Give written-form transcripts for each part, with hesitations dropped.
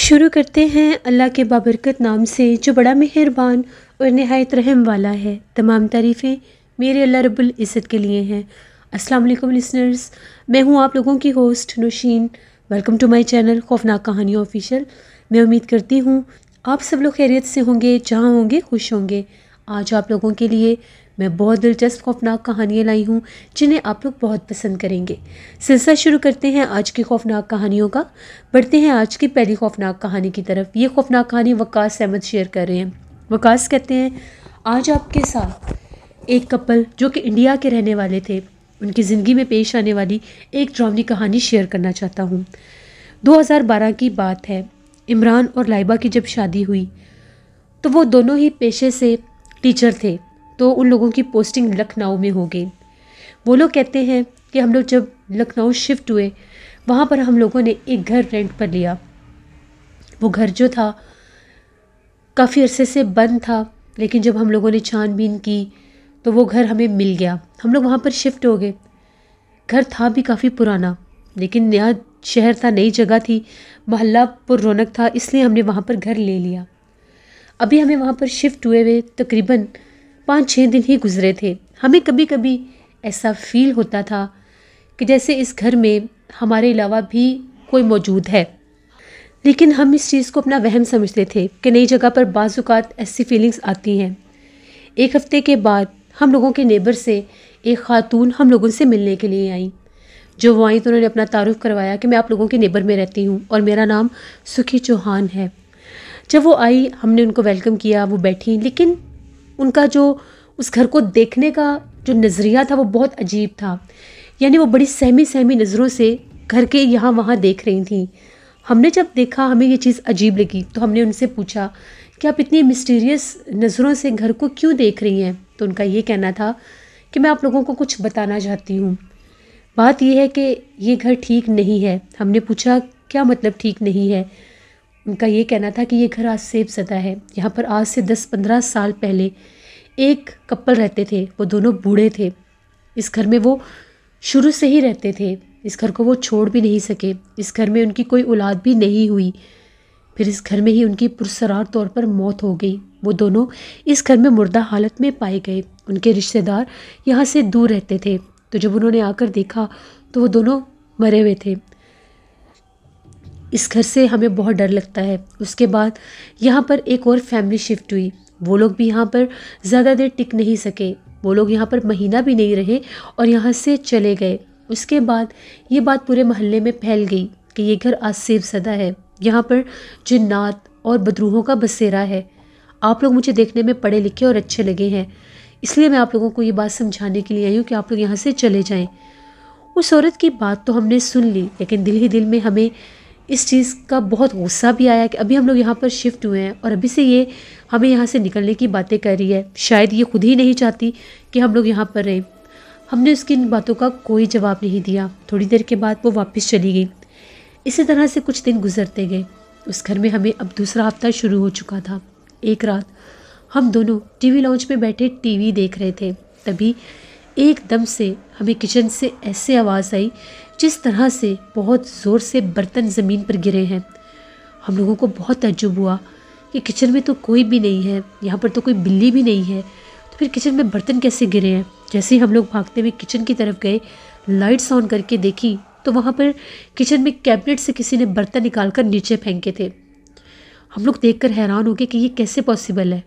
शुरू करते हैं अल्लाह के बाबरकत नाम से जो बड़ा मेहरबान और नहायत रहम वाला है। तमाम तारीफ़ें मेरे अल्लाह रब्बुल इज़्ज़त के लिए हैं। अस्सलाम वालेकुम लिसनर्स, मैं हूँ आप लोगों की host Naushin. Welcome to my channel खौफनाक कहानियाँ ऑफिशियल। मैं उम्मीद करती हूँ आप सब लोग खैरियत से होंगे, जहाँ होंगे खुश होंगे। आज आप लोगों के लिए मैं बहुत दिलचस्प खौफनाक कहानियाँ लाई हूँ जिन्हें आप लोग बहुत पसंद करेंगे। सिलसिला शुरू करते हैं आज की खौफनाक कहानियों का। बढ़ते हैं आज की पहली खौफनाक कहानी की तरफ। ये खौफनाक कहानी वकास अहमद शेयर कर रहे हैं। वकास कहते हैं, आज आपके साथ एक कपल जो कि इंडिया के रहने वाले थे, उनकी ज़िंदगी में पेश आने वाली एक ड्रामनी कहानी शेयर करना चाहता हूँ। 2012 की बात है। इमरान और लाइबा की जब शादी हुई तो वो दोनों ही पेशे से टीचर थे, तो उन लोगों की पोस्टिंग लखनऊ में हो गई। वो लोग कहते हैं कि हम लोग जब लखनऊ शिफ्ट हुए, वहाँ पर हम लोगों ने एक घर रेंट पर लिया। वो घर जो था काफ़ी अरसे से बंद था, लेकिन जब हम लोगों ने छानबीन की तो वो घर हमें मिल गया। हम लोग वहाँ पर शिफ्ट हो गए। घर था भी काफ़ी पुराना, लेकिन नया शहर था, नई जगह थी, मोहल्ला पुर रौनक था, इसलिए हमने वहाँ पर घर ले लिया। अभी हमें वहाँ पर शिफ्ट हुए हुए तकरीबन 5-6 दिन ही गुजरे थे। हमें कभी कभी ऐसा फील होता था कि जैसे इस घर में हमारे अलावा भी कोई मौजूद है, लेकिन हम इस चीज़ को अपना वहम समझते थे कि नई जगह पर बाज़-औक़ात ऐसी फीलिंग्स आती हैं। एक हफ़्ते के बाद हम लोगों के नेबर से एक ख़ातून हम लोगों से मिलने के लिए आई। जो वो आई तो उन्होंने अपना तारुफ़ करवाया कि मैं आप लोगों के नेबर में रहती हूँ और मेरा नाम सुखी चौहान है। जब वो आई, हमने उनको वेलकम किया, वो बैठी, लेकिन उनका जो उस घर को देखने का जो नज़रिया था वो बहुत अजीब था। यानी वो बड़ी सहमी सहमी नज़रों से घर के यहाँ वहाँ देख रही थी। हमने जब देखा, हमें ये चीज़ अजीब लगी, तो हमने उनसे पूछा कि आप इतनी मिस्टीरियस नज़रों से घर को क्यों देख रही हैं? तो उनका ये कहना था कि मैं आप लोगों को कुछ बताना चाहती हूँ। बात यह है कि ये घर ठीक नहीं है। हमने पूछा क्या मतलब ठीक नहीं है? उनका ये कहना था कि ये घर आज सेब ज़दा है। यहाँ पर आज से 10-15 साल पहले एक कपल रहते थे, वो दोनों बूढ़े थे। इस घर में वो शुरू से ही रहते थे, इस घर को वो छोड़ भी नहीं सके। इस घर में उनकी कोई औलाद भी नहीं हुई। फिर इस घर में ही उनकी पुरसरार तौर पर मौत हो गई। वो दोनों इस घर में मुर्दा हालत में पाए गए। उनके रिश्तेदार यहाँ से दूर रहते थे, तो जब उन्होंने आकर देखा तो वो दोनों मरे हुए थे। इस घर से हमें बहुत डर लगता है। उसके बाद यहाँ पर एक और फैमिली शिफ्ट हुई। वो लोग भी यहाँ पर ज़्यादा देर टिक नहीं सके। वो लोग यहाँ पर महीना भी नहीं रहे और यहाँ से चले गए। उसके बाद ये बात पूरे मोहल्ले में फैल गई कि ये घर आज सेब ज़दा है, यहाँ पर जिन्नात और बदरूहों का बसेरा है। आप लोग मुझे देखने में पढ़े लिखे और अच्छे लगे हैं, इसलिए मैं आप लोगों को ये बात समझाने के लिए आई हूँ कि आप लोग यहाँ से चले जाएं। उस औरत की बात तो हमने सुन ली, लेकिन दिल ही दिल में हमें इस चीज़ का बहुत गुस्सा भी आया कि अभी हम लोग यहाँ पर शिफ्ट हुए हैं और अभी से ये हमें यहाँ से निकलने की बातें कर रही है। शायद ये खुद ही नहीं चाहती कि हम लोग यहाँ पर रहें। हमने उसकी इन बातों का कोई जवाब नहीं दिया। थोड़ी देर के बाद वो वापस चली गई। इसी तरह से कुछ दिन गुजरते गए। उस घर में हमें अब दूसरा हफ्ता शुरू हो चुका था। एक रात हम दोनों टीवी लाउंज में बैठे टीवी देख रहे थे, तभी एकदम से हमें किचन से ऐसे आवाज़ आई जिस तरह से बहुत ज़ोर से बर्तन ज़मीन पर गिरे हैं। हम लोगों को बहुत ताज्जुब हुआ कि किचन में तो कोई भी नहीं है, यहाँ पर तो कोई बिल्ली भी नहीं है, तो फिर किचन में बर्तन कैसे गिरे हैं? जैसे ही हम लोग भागते हुए किचन की तरफ गए, लाइट्स ऑन करके देखी तो वहाँ पर किचन में कैबिनेट से किसी ने बर्तन निकाल कर नीचे फेंके थे। हम लोग देखकर हैरान हो गए कि ये कैसे पॉसिबल है।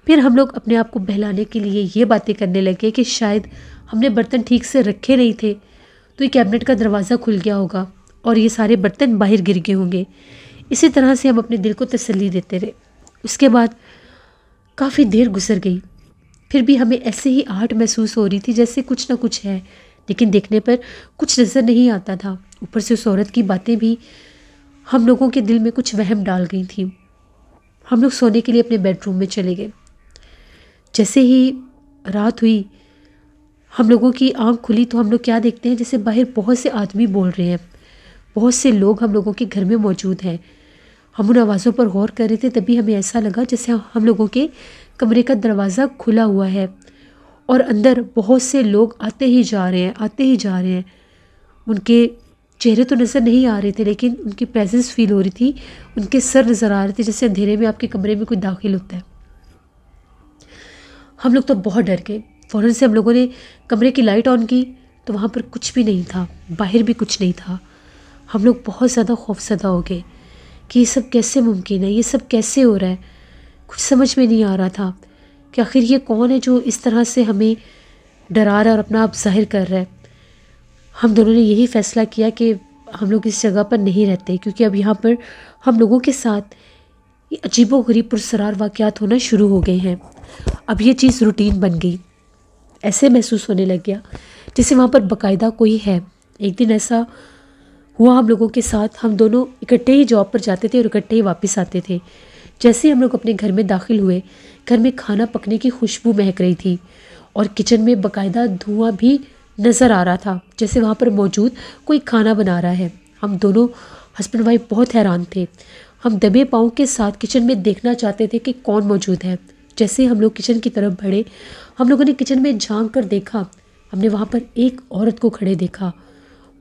फिर हम लोग अपने आप को बहलाने के लिए ये बातें करने लगे कि शायद हमने बर्तन ठीक से रखे नहीं थे, तो ये कैबिनेट का दरवाज़ा खुल गया होगा और ये सारे बर्तन बाहर गिर गए होंगे। इसी तरह से हम अपने दिल को तसल्ली देते रहे। उसके बाद काफ़ी देर गुजर गई, फिर भी हमें ऐसे ही आहट महसूस हो रही थी जैसे कुछ ना कुछ है, लेकिन देखने पर कुछ नज़र नहीं आता था। ऊपर से उस औरत की बातें भी हम लोगों के दिल में कुछ वहम डाल गई थी। हम लोग सोने के लिए अपने बेडरूम में चले गए। जैसे ही रात हुई, हम लोगों की आंख खुली तो हम लोग क्या देखते हैं, जैसे बाहर बहुत से आदमी बोल रहे हैं, बहुत से लोग हम लोगों के घर में मौजूद हैं। हम उन आवाज़ों पर गौर कर रहे थे, तभी हमें ऐसा लगा जैसे हम लोगों के कमरे का दरवाज़ा खुला हुआ है और अंदर बहुत से लोग आते ही जा रहे हैं, आते ही जा रहे हैं। उनके चेहरे तो नज़र नहीं आ रहे थे, लेकिन उनकी प्रेजेंस फील हो रही थी। उनके सर नज़र आ रहे थे, जैसे अंधेरे में आपके कमरे में कोई दाखिल होता है। हम लोग तो बहुत डर गए। फ़ौरन से हम लोगों ने कमरे की लाइट ऑन की तो वहाँ पर कुछ भी नहीं था, बाहर भी कुछ नहीं था। हम लोग बहुत ज़्यादा खौफज़दा हो गए कि ये सब कैसे मुमकिन है, ये सब कैसे हो रहा है। कुछ समझ में नहीं आ रहा था कि आखिर ये कौन है जो इस तरह से हमें डरा रहा है और अपना आप जाहिर कर रहा है। हम दोनों ने यही फ़ैसला किया कि हम लोग इस जगह पर नहीं रहते, क्योंकि अब यहाँ पर हम लोगों के साथ ये अजीबोगरीब पुरसरार वाक़यात होना शुरू हो गए हैं। अब ये चीज़ रूटीन बन गई। ऐसे महसूस होने लग गया जैसे वहाँ पर बाकायदा कोई है। एक दिन ऐसा हुआ हम लोगों के साथ, हम दोनों इकट्ठे ही जॉब पर जाते थे और इकट्ठे ही वापस आते थे। जैसे ही हम लोग अपने घर में दाखिल हुए, घर में खाना पकने की खुशबू महक रही थी और किचन में बाकायदा धुआं भी नज़र आ रहा था, जैसे वहाँ पर मौजूद कोई खाना बना रहा है। हम दोनों हस्बैंड वाइफ बहुत हैरान थे। हम दबे पाँव के साथ किचन में देखना चाहते थे कि कौन मौजूद है। जैसे हम लोग किचन की तरफ बढ़े, हम लोगों ने किचन में झांक कर देखा। हमने वहाँ पर एक औरत को खड़े देखा।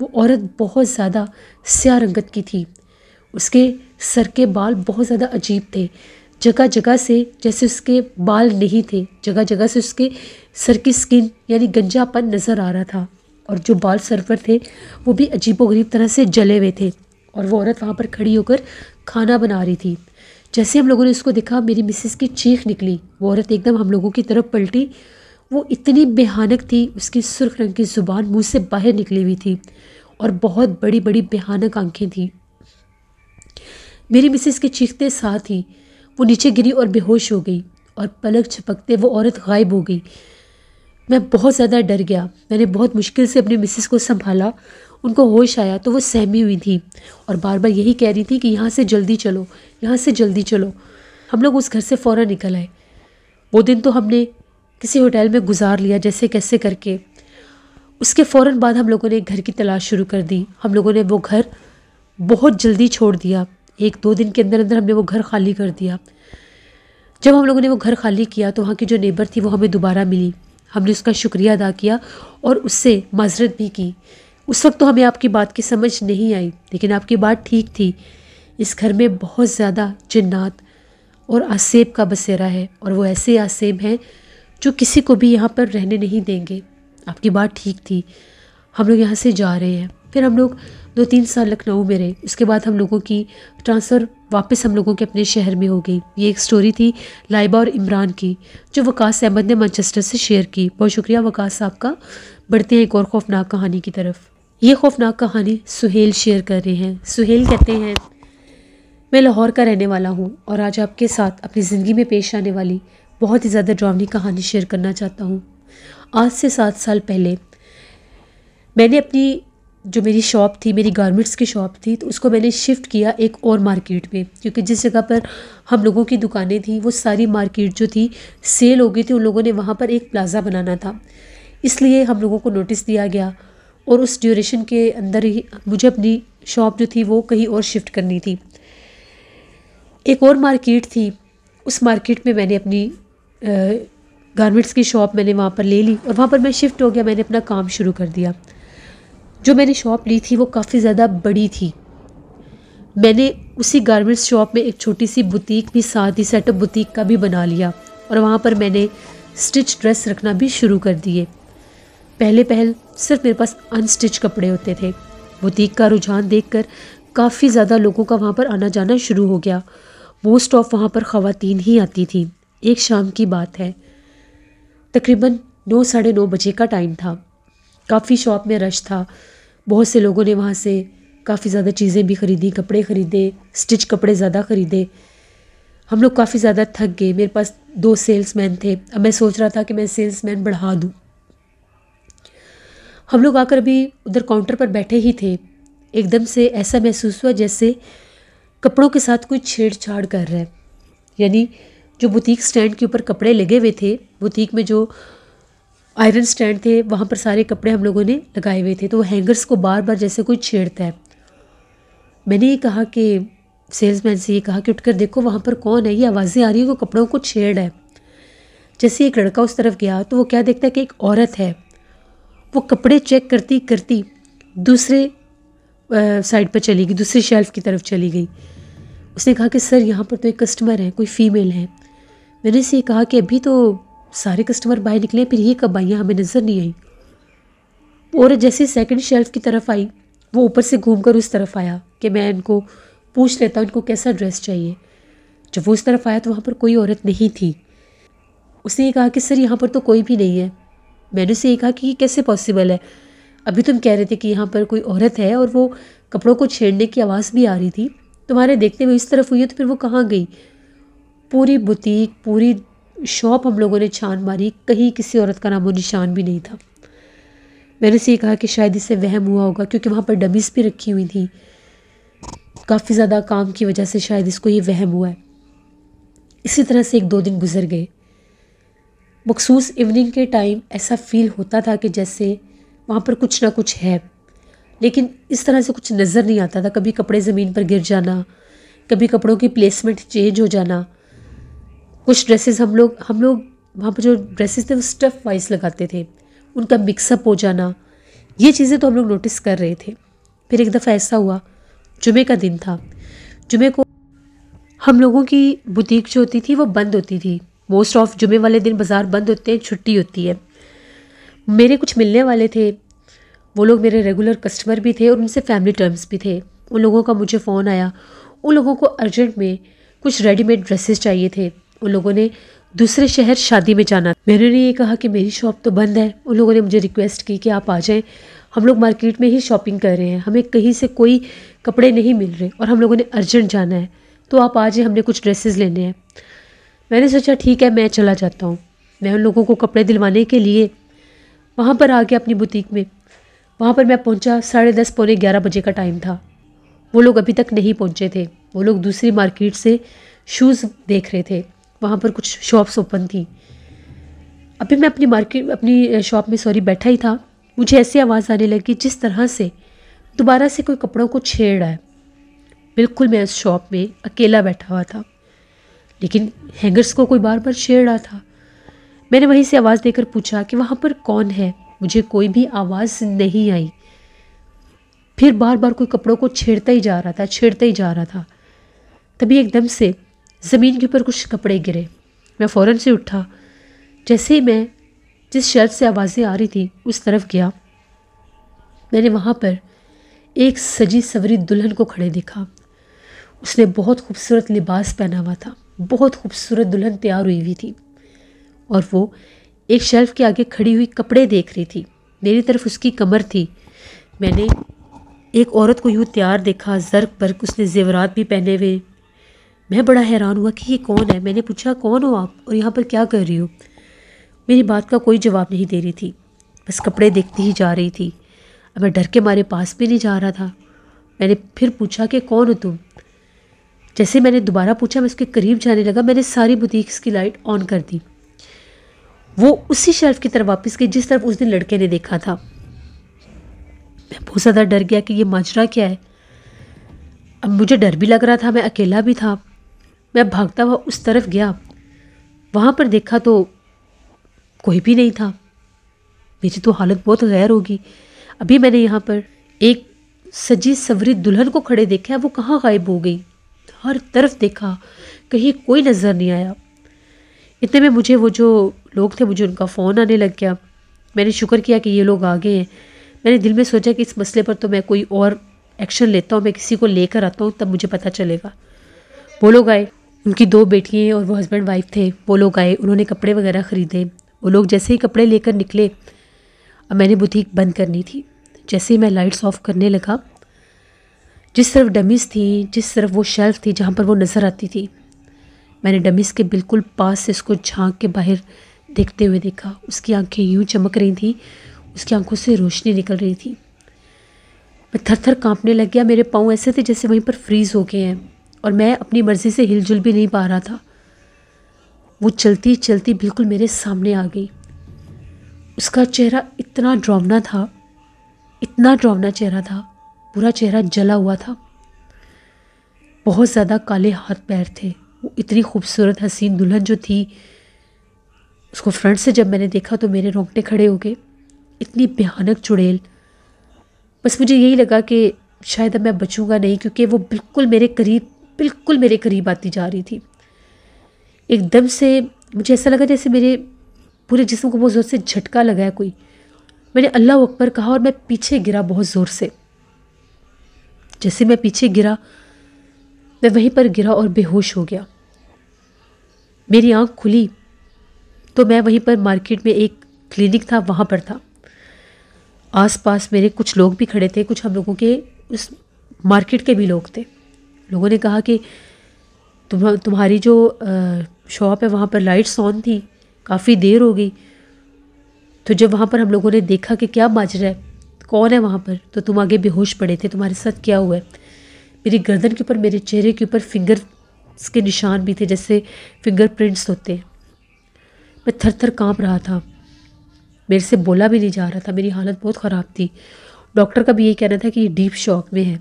वो औरत बहुत ज़्यादा स्याह रंगत की थी। उसके सर के बाल बहुत ज़्यादा अजीब थे। जगह जगह से जैसे उसके बाल नहीं थे, जगह जगह से उसके सर की स्किन यानी गंजापन नज़र आ रहा था। और जो बाल सर पर थे वो भी अजीबोगरीब तरह से जले हुए थे। और वो औरत वहाँ पर खड़ी होकर खाना बना रही थी। जैसे हम लोगों ने उसको देखा, मेरी मिसेस की चीख निकली। वो औरत एकदम हम लोगों की तरफ पलटी। वो इतनी भयानक थी, उसकी सुर्ख रंग की ज़ुबान मुंह से बाहर निकली हुई थी और बहुत बड़ी बड़ी भयानक आंखें थी। मेरी मिसेस के चीखते साथ ही वो नीचे गिरी और बेहोश हो गई और पलक झपकते वो औरत गायब हो गई। मैं बहुत ज़्यादा डर गया। मैंने बहुत मुश्किल से अपनी मिसेस को संभाला। उनको होश आया तो वो सहमी हुई थी और बार बार यही कह रही थी कि यहाँ से जल्दी चलो, यहाँ से जल्दी चलो। हम लोग उस घर से फ़ौरन निकल आए। वो दिन तो हमने किसी होटल में गुजार लिया जैसे कैसे करके। उसके फ़ौरन बाद हम लोगों ने घर की तलाश शुरू कर दी। हम लोगों ने वो घर बहुत जल्दी छोड़ दिया। 1-2 दिन के अंदर अंदर हमने वो घर खाली कर दिया। जब हम लोगों ने वो घर खाली किया तो वहाँ की जो नेबर थी वो हमें दोबारा मिली। हमने उसका शुक्रिया अदा किया और उससे माजरत भी की। उस वक्त तो हमें आपकी बात की समझ नहीं आई, लेकिन आपकी बात ठीक थी। इस घर में बहुत ज़्यादा जिन्नात और आसेब का बसेरा है और वो ऐसे आसेब हैं जो किसी को भी यहाँ पर रहने नहीं देंगे। आपकी बात ठीक थी। हम लोग यहाँ से जा रहे हैं। फिर हम लोग 2-3 साल लखनऊ में रहे। उसके बाद हम लोगों की ट्रांसफ़र वापस हम लोगों के अपने शहर में हो गई। ये एक स्टोरी थी लाइबा और इमरान की, जो वकास अहमद ने मैनचेस्टर से शेयर की। बहुत शुक्रिया वकास साहब का। बढ़ते हैं एक और खौफनाक कहानी की तरफ। ये खौफनाक कहानी सुहेल शेयर कर रहे हैं। सुहेल कहते हैं, मैं लाहौर का रहने वाला हूँ और आज आपके साथ अपनी ज़िंदगी में पेश आने वाली बहुत ही ज़्यादा ड्रावनी कहानी शेयर करना चाहता हूँ। आज से 7 साल पहले मैंने अपनी जो मेरी शॉप थी, मेरी गारमेंट्स की शॉप थी, तो उसको मैंने शिफ्ट किया एक और मार्केट में, क्योंकि जिस जगह पर हम लोगों की दुकानें थी वो सारी मार्केट जो थी सेल हो गई थी। उन लोगों ने वहाँ पर एक प्लाज़ा बनाना था, इसलिए हम लोगों को नोटिस दिया गया और उस ड्यूरेशन के अंदर ही मुझे अपनी शॉप जो थी वो कहीं और शिफ्ट करनी थी। एक और मार्केट थी, उस मार्केट में मैंने अपनी गारमेंट्स की शॉप मैंने वहाँ पर ले ली और वहाँ पर मैं शिफ्ट हो गया। मैंने अपना काम शुरू कर दिया। जो मैंने शॉप ली थी वो काफ़ी ज़्यादा बड़ी थी। मैंने उसी गारमेंट्स शॉप में एक छोटी सी बुटीक भी साथ ही सेटअप बुटीक का भी बना लिया और वहाँ पर मैंने स्टिच ड्रेस रखना भी शुरू कर दिए। पहल सिर्फ मेरे पास अनस्टिच कपड़े होते थे। बुटीक का रुझान देखकर काफ़ी ज़्यादा लोगों का वहाँ पर आना जाना शुरू हो गया। मोस्ट ऑफ वहाँ पर ख़वातीन ही आती थी। एक शाम की बात है, तकरीबन 9-9:30 बजे का टाइम था। काफ़ी शॉप में रश था। बहुत से लोगों ने वहाँ से काफ़ी ज़्यादा चीज़ें भी ख़रीदी, कपड़े ख़रीदे, स्टिच कपड़े ज़्यादा ख़रीदे। हम लोग काफ़ी ज़्यादा थक गए। मेरे पास 2 सेल्समैन थे। अब मैं सोच रहा था कि मैं सेल्समैन बढ़ा दूँ। हम लोग आकर अभी उधर काउंटर पर बैठे ही थे, एकदम से ऐसा महसूस हुआ जैसे कपड़ों के साथ कोई छेड़छाड़ कर रहा है। यानी जो बुटीक स्टैंड के ऊपर कपड़े लगे हुए थे, बुटीक में जो आयरन स्टैंड थे वहाँ पर सारे कपड़े हम लोगों ने लगाए हुए थे, तो वो हैंगर्स को बार बार जैसे कोई छेड़ता है। मैंने ये कहा कि सेल्समैन से ये कहा कि उठकर देखो वहाँ पर कौन है, ये आवाज़ें आ रही है, वो कपड़ों को छेड़ है। जैसे एक लड़का उस तरफ गया तो वो क्या देखता है कि एक औरत है। वो कपड़े चेक करती करती दूसरे साइड पर चली गई, दूसरी शेल्फ़ की तरफ चली गई। उसने कहा कि सर यहाँ पर तो एक कस्टमर है, कोई फ़ीमेल है। मैंने इसे ये कहा कि अभी तो सारे कस्टमर बाहर निकले, फिर ये कब आई, हमें नज़र नहीं आई। और जैसे सेकंड शेल्फ़ की तरफ आई, वो ऊपर से घूमकर उस तरफ आया कि मैं इनको पूछ लेता हूँ इनको कैसा ड्रेस चाहिए। जब वो उस तरफ आया तो वहाँ पर कोई औरत नहीं थी। उसने ये कहा कि सर यहाँ पर तो कोई भी नहीं है। मैंने उसे ये कहा कि ये कैसे पॉसिबल है, अभी तुम कह रहे थे कि यहाँ पर कोई औरत है और वो कपड़ों को छेड़ने की आवाज़ भी आ रही थी, तुम्हारे देखते हुए इस तरफ हुई है, तो फिर वो कहाँ गई। पूरी बुटीक, पूरी शॉप हम लोगों ने छान मारी, कहीं किसी औरत का नामो निशान भी नहीं था। मैंने उसे कहा कि शायद इसे वहम हुआ होगा, क्योंकि वहाँ पर डमीज़ भी रखी हुई थी। काफ़ी ज़्यादा काम की वजह से शायद इसको ये वहम हुआ है। इसी तरह से 1-2 दिन गुजर गए। मखसूस इवनिंग के टाइम ऐसा फ़ील होता था कि जैसे वहाँ पर कुछ ना कुछ है, लेकिन इस तरह से कुछ नज़र नहीं आता था। कभी कपड़े ज़मीन पर गिर जाना, कभी कपड़ों की प्लेसमेंट चेंज हो जाना। कुछ ड्रेसेस हम लोग वहाँ पर जो ड्रेसेस थे वो स्टफ़ वाइज लगाते थे, उनका मिक्सअप हो जाना, ये चीज़ें तो हम लोग नोटिस कर रहे थे। फिर एक दफ़ा ऐसा हुआ, जुमे का दिन था। जुमे को हम लोगों की बुटीक जो होती थी वो बंद होती थी। मोस्ट ऑफ जुमे वाले दिन बाज़ार बंद होते हैं, छुट्टी होती है। मेरे कुछ मिलने वाले थे, वो लोग मेरे रेगुलर कस्टमर भी थे और उनसे फैमिली टर्म्स भी थे। उन लोगों का मुझे फ़ोन आया, उन लोगों को अर्जेंट में कुछ रेडीमेड ड्रेसेस चाहिए थे। उन लोगों ने दूसरे शहर शादी में जाना। मैंने उन्हें ये कहा कि मेरी शॉप तो बंद है। उन लोगों ने मुझे रिक्वेस्ट की कि आप आ जाएं, हम लोग मार्केट में ही शॉपिंग कर रहे हैं, हमें कहीं से कोई कपड़े नहीं मिल रहे और हम लोगों ने अर्जेंट जाना है, तो आप आ जाएं, हमने कुछ ड्रेसेस लेने हैं। मैंने सोचा ठीक है, मैं चला जाता हूँ। मैं उन लोगों को कपड़े दिलवाने के लिए वहाँ पर आ गया अपनी बुटीक में। वहाँ पर मैं पहुँचा 10:30 पौने 11 बजे का टाइम था। वो लोग अभी तक नहीं पहुँचे थे। वो लोग दूसरी मार्केट से शूज़ देख रहे थे, वहाँ पर कुछ शॉप्स ओपन थी। अभी मैं अपनी शॉप में बैठा ही था, मुझे ऐसी आवाज़ आने लगी जिस तरह से दोबारा से कोई कपड़ों को छेड़ रहा है। बिल्कुल मैं उस शॉप में अकेला बैठा हुआ था, लेकिन हैंगर्स को कोई बार बार छेड़ रहा था। मैंने वहीं से आवाज़ देकर पूछा कि वहाँ पर कौन है। मुझे कोई भी आवाज़ नहीं आई। फिर बार बार कोई कपड़ों को छेड़ता ही जा रहा था। तभी एकदम से ज़मीन के ऊपर कुछ कपड़े गिरे। मैं फ़ौरन से उठा। जैसे ही मैं जिस शेल्फ से आवाज़ें आ रही थी उस तरफ गया, मैंने वहाँ पर एक सजी सवरी दुल्हन को खड़े देखा। उसने बहुत खूबसूरत लिबास पहना हुआ था, बहुत खूबसूरत दुल्हन तैयार हुई हुई थी और वो एक शेल्फ के आगे खड़ी हुई कपड़े देख रही थी। मेरी तरफ उसकी कमर थी। मैंने एक औरत को यूँ तैयार देखा, ज़र्क बर्क, उसने ज़ेवरात भी पहने हुए। मैं बड़ा हैरान हुआ कि ये कौन है। मैंने पूछा कौन हो आप और यहाँ पर क्या कर रही हो। मेरी बात का कोई जवाब नहीं दे रही थी, बस कपड़े देखती ही जा रही थी। अब मैं डर के मारे पास भी नहीं जा रहा था। मैंने फिर पूछा कि कौन हो तुम। जैसे मैंने दोबारा पूछा, मैं उसके करीब जाने लगा, मैंने सारी बुटीक्स की लाइट ऑन कर दी। वो उसी शेल्फ की तरफ वापस गई जिस तरफ उस दिन लड़के ने देखा था। मैं बहुत ज़्यादा डर गया कि ये माजरा क्या है। अब मुझे डर भी लग रहा था, मैं अकेला भी था। मैं भागता हुआ उस तरफ गया, वहाँ पर देखा तो कोई भी नहीं था। मेरी तो हालत बहुत गैर होगी। अभी मैंने यहाँ पर एक सजी सवरी दुल्हन को खड़े देखा है, वो कहाँ गायब हो गई। हर तरफ देखा, कहीं कोई नज़र नहीं आया। इतने में मुझे वो जो लोग थे, मुझे उनका फ़ोन आने लग गया। मैंने शुक्र किया कि ये लोग आ गए हैं। मैंने दिल में सोचा कि इस मसले पर तो मैं कोई और एक्शन लेता हूँ, मैं किसी को लेकर आता हूँ, तब मुझे पता चलेगा। वो लोग आए, उनकी 2 बेटियाँ और वो हस्बैंड वाइफ थे। वो लोग आए, उन्होंने कपड़े वगैरह ख़रीदे। वो लोग जैसे ही कपड़े लेकर निकले, अब मैंने बुटीक बंद करनी थी। जैसे ही मैं लाइट्स ऑफ करने लगा, जिस तरफ डमीज़ थी, जिस तरफ वो शेल्फ थी जहाँ पर वो नज़र आती थी, मैंने डमीज़ के बिल्कुल पास से उसको झांक के बाहर देखते हुए देखा। उसकी आंखें यूं चमक रही थी, उसकी आंखों से रोशनी निकल रही थी। मैं थर थर काँपने लग गया। मेरे पाँव ऐसे थे जैसे वहीं पर फ्रीज़ हो गए हैं और मैं अपनी मर्ज़ी से हिलजुल भी नहीं पा रहा था। वो चलती चलती बिल्कुल मेरे सामने आ गई। उसका चेहरा इतना डरावना था, इतना डरावना चेहरा था, पूरा चेहरा जला हुआ था। बहुत ज़्यादा काले हाथ पैर थे। वो इतनी खूबसूरत हसीन दुल्हन जो थी, उसको फ्रंट से जब मैंने देखा तो मेरे रोंगटे खड़े हो गए। इतनी भयानक चुड़ैल। बस मुझे यही लगा कि शायद अब मैं बचूंगा नहीं, क्योंकि वो बिल्कुल मेरे करीब आती जा रही थी। एकदम से मुझे ऐसा लगा जैसे मेरे पूरे जिस्म को बहुत ज़ोर से झटका लगा है कोई। मैंने अल्लाह अकबर कहा और मैं पीछे गिरा बहुत ज़ोर से। जैसे मैं पीछे गिरा, मैं वहीं पर गिरा और बेहोश हो गया। मेरी आंख खुली तो मैं वहीं पर मार्केट में एक क्लिनिक था, वहाँ पर था। आसपास मेरे कुछ लोग भी खड़े थे, कुछ हम लोगों के उस मार्केट के भी लोग थे। लोगों ने कहा कि तुम्हारी जो शॉप है वहाँ पर लाइट्स ऑन थी, काफ़ी देर हो गई। तो जब वहाँ पर हम लोगों ने देखा कि क्या माजरा है, कौन है वहाँ पर, तो तुम आगे बेहोश पड़े थे, तुम्हारे साथ क्या हुआ है। मेरी गर्दन के ऊपर, मेरे चेहरे के ऊपर फिंगर्स के निशान भी थे, जैसे फिंगरप्रिंट्स होते हैं। मैं थर थर काँप रहा था, मेरे से बोला भी नहीं जा रहा था, मेरी हालत बहुत ख़राब थी। डॉक्टर का भी यही कहना था कि ये डीप शॉक में है।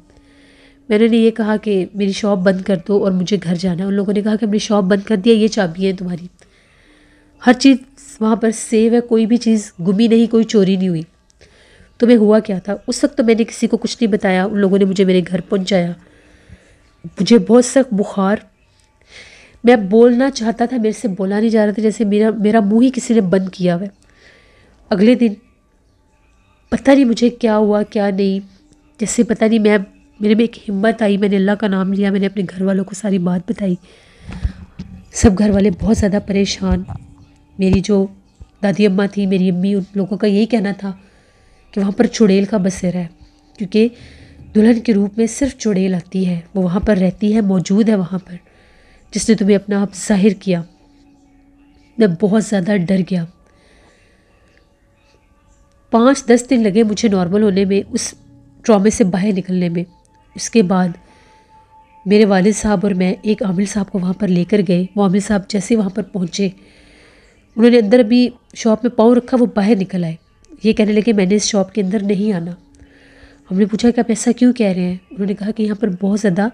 मैंने ये कहा कि मेरी शॉप बंद कर दो और मुझे घर जाना है। उन लोगों ने कहा कि हमने शॉप बंद कर दिया, ये चाबी है तुम्हारी, हर चीज़ वहाँ पर सेव है, कोई भी चीज़ गुमी नहीं, कोई चोरी नहीं हुई। तुम्हें हुआ क्या था? उस वक्त तो मैंने किसी को कुछ नहीं बताया। उन लोगों ने मुझे मेरे घर पहुँचाया। मुझे बहुत सख्त बुखार, मैं बोलना चाहता था, मेरे से बोला नहीं जा रहा था, जैसे मेरा मुँह ही किसी ने बंद किया हुआ है। अगले दिन पता नहीं मुझे क्या हुआ क्या नहीं, जैसे पता नहीं, मेरे में एक हिम्मत आई, मैंने अल्लाह का नाम लिया, मैंने अपने घर वालों को सारी बात बताई। सब घर वाले बहुत ज़्यादा परेशान। मेरी जो दादी अम्मा थी, मेरी अम्मी, उन लोगों का यही कहना था कि वहाँ पर चुड़ैल का बसेरा है, क्योंकि दुल्हन के रूप में सिर्फ चुड़ैल आती है, वो वहाँ पर रहती है, मौजूद है वहाँ पर, जिसने तुम्हें अपना आप जाहिर किया। मैं बहुत ज़्यादा डर गया। 5-10 दिन लगे मुझे नॉर्मल होने में, उस ट्रॉमे से बाहर निकलने में। उसके बाद मेरे वालिद साहब और मैं एक आमिल साहब को वहाँ पर लेकर गए। वो आमिल साहब जैसे वहाँ पर पहुँचे, उन्होंने अंदर अभी शॉप में पाँव रखा, वो बाहर निकल आए। ये कहने लगे मैंने इस शॉप के अंदर नहीं आना। हमने पूछा कि आप ऐसा क्यों कह रहे हैं? उन्होंने कहा कि यहाँ पर बहुत ज़्यादा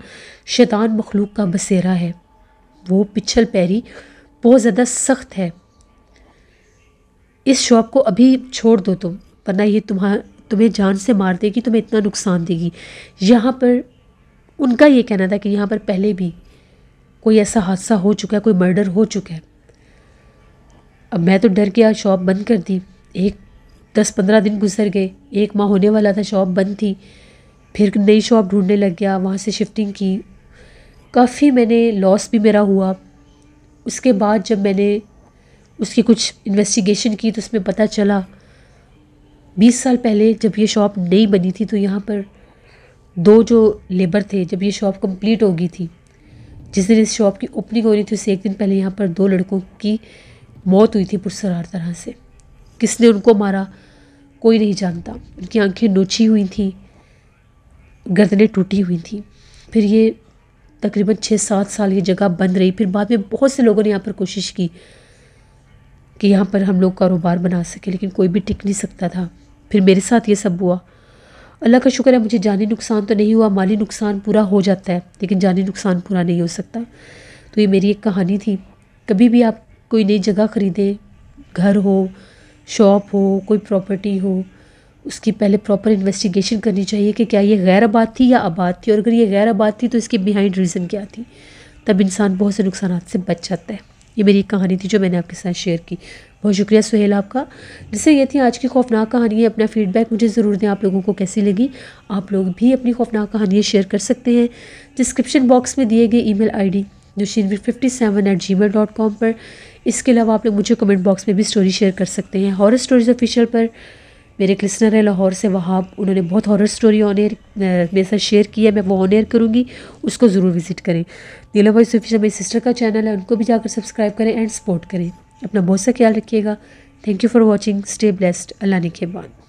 शैतान मखलूक का बसेरा है, वो पिछल पैरी बहुत ज़्यादा सख्त है। इस शॉप को अभी छोड़ दो तुम, वरना ये तुम्हें जान से मार देगी, तुम्हें इतना नुकसान देगी। यहाँ पर उनका ये कहना था कि यहाँ पर पहले भी कोई ऐसा हादसा हो चुका है, कोई मर्डर हो चुका है। अब मैं तो डर गया, शॉप बंद कर दी। 10-15 दिन गुजर गए, 1 माह होने वाला था, शॉप बंद थी। फिर नई शॉप ढूंढने लग गया, वहाँ से शिफ्टिंग की। काफ़ी मैंने लॉस भी मेरा हुआ। उसके बाद जब मैंने उसकी कुछ इन्वेस्टिगेशन की तो उसमें पता चला 20 साल पहले जब ये शॉप नई बनी थी, तो यहाँ पर 2 जो लेबर थे, जब ये शॉप कंप्लीट हो गई थी, जिस दिन इस शॉप की ओपनिंग हो रही थी, उससे 1 दिन पहले यहाँ पर 2 लड़कों की मौत हुई थी पुरसरार तरह से। किसने उनको मारा कोई नहीं जानता। उनकी आंखें नोची हुई थी, गर्दनें टूटी हुई थी। फिर ये तकरीबन 6-7 साल ये जगह बंद रही। फिर बाद में बहुत से लोगों ने यहाँ पर कोशिश की कि यहाँ पर हम लोग कारोबार बना सके, लेकिन कोई भी टिक नहीं सकता था। फिर मेरे साथ ये सब हुआ। अल्लाह का शुक्र है मुझे जानी नुकसान तो नहीं हुआ, माली नुकसान पूरा हो जाता है, लेकिन जानी नुकसान पूरा नहीं हो सकता। तो ये मेरी एक कहानी थी। कभी भी आप कोई नई जगह ख़रीदें, घर हो, शॉप हो, कोई प्रॉपर्टी हो, उसकी पहले प्रॉपर इन्वेस्टिगेशन करनी चाहिए कि क्या ये गैर आबाद थी या आबाद थी, और अगर ये गैर आबाद थी तो इसके बिहाइंड रीज़न क्या थी। तब इंसान बहुत से नुकसान से बच जाता है। ये मेरी एक कहानी थी जो मैंने आपके साथ शेयर की। बहुत शुक्रिया सुहेल आपका। जिससे ये थी आज की खौफनाक कहानी। अपना फीडबैक मुझे ज़रूर दें, आप लोगों को कैसी लगी। आप लोग भी अपनी खौफनाक कहानियाँ शेयर कर सकते हैं डिस्क्रिप्शन बॉक्स में दिए गए email ID nushinveer57@gmail.com पर। इसके अलावा आप लोग मुझे कमेंट बॉक्स में भी स्टोरी शेयर कर सकते हैं। हॉरर स्टोरीज़ ऑफिशियल पर मेरे एक लिसनर है लाहौर से वहाब, उन्होंने बहुत हॉरर स्टोरी ऑन एयर मेरे साथ शेयर की है, मैं वो ऑन एयर करूँगी, उसको ज़रूर विजिट करें। नीला वॉइस ऑफिशियल मेरी सिस्टर का चैनल है, उनको भी जाकर सब्सक्राइब करें एंड सपोर्ट करें। अपना बहुत सा ख्याल रखिएगा। Thank you for watching. Stay blessed. अल्लाह ने के बाद।